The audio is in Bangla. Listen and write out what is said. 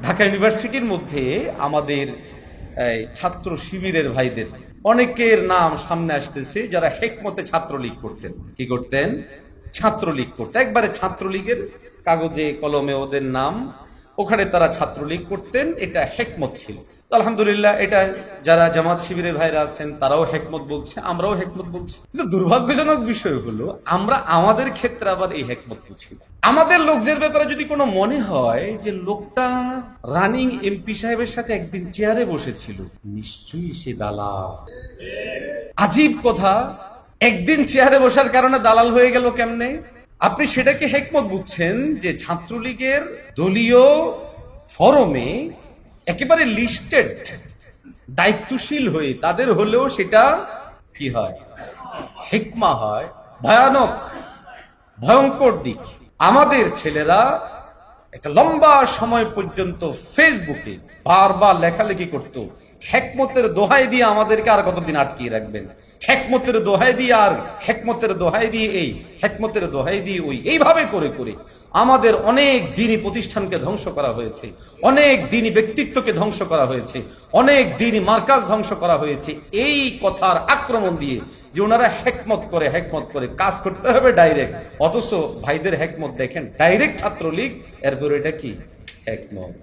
ঢাকা ইউনিভার্সিটির মধ্যে আমাদের ছাত্র শিবিরের ভাইদের অনেকের নাম সামনে আসতেছে যারা হেকমতে ছাত্রলীগ করতেন। কি করতেন? ছাত্রলীগ করতেন। একবারে ছাত্রলীগের কাগজে কলমে ওদের নাম, ওখানে তারা ছাত্রলীগ করতেন, এটা হেকমত ছিল। তো আলহামদুলিল্লাহ, এটা যারা জামাত শিবিরের ভাইরা আছেন তারাও হেকমত বলছে, আমরাও হেকমত বলছি। কিন্তু দুর্ভাগ্যজনক বিষয় হলো আমরা আমাদের ক্ষেত্রে আবার এই হেকমত বুঝি। আমাদের লোকদের ব্যাপারে যদি কোনো মনে হয় যে লোকটা রানিং এমপি সাহেবের সাথে একদিন চেয়ারে বসেছিল, নিশ্চয়ই সে দালাল। আজীব কথা, একদিন চেয়ারে বসার কারণে দালাল হয়ে গেল কেমনে? আপনি সেটাকে হেকমত বুঝছেন যে ছাত্রলীগের দলীয় ফরমে একেবারে লিস্টেড দায়িত্বশীল হয়ে তাদের হলেও সেটা কি হয়? হিকমা হয়। ভয়ানক ভয়ঙ্কর দিক। আমাদের ছেলেরা একটা লম্বা সময় পর্যন্ত ফেসবুকে বারবার লেখালেখি করত, হেকমতের দোহাই দিয়ে আমাদেরকে আর কতদিন আটকিয়ে রাখবেন, হেকমতের দোহাই দিয়ে আর হেকমতের দোহাই দিয়ে এই, হেকমতের দোহাই দিয়ে ওই, এইভাবে করে করে আমাদের অনেক দিনই প্রতিষ্ঠানকে ধ্বংস করা হয়েছে, অনেক দিনই ব্যক্তিত্বকে ধ্বংস করা হয়েছে, অনেক দিনই মার্কাজ ধ্বংস করা হয়েছে এই কথার আক্রমণ দিয়ে যে ওনারা হেকমত করে কাজ করতে হবে ডাইরেক্ট। অথচ ভাইদের হেকমত দেখেন, ডাইরেক্ট ছাত্রলীগ, এরপর এটা কি হেকমত।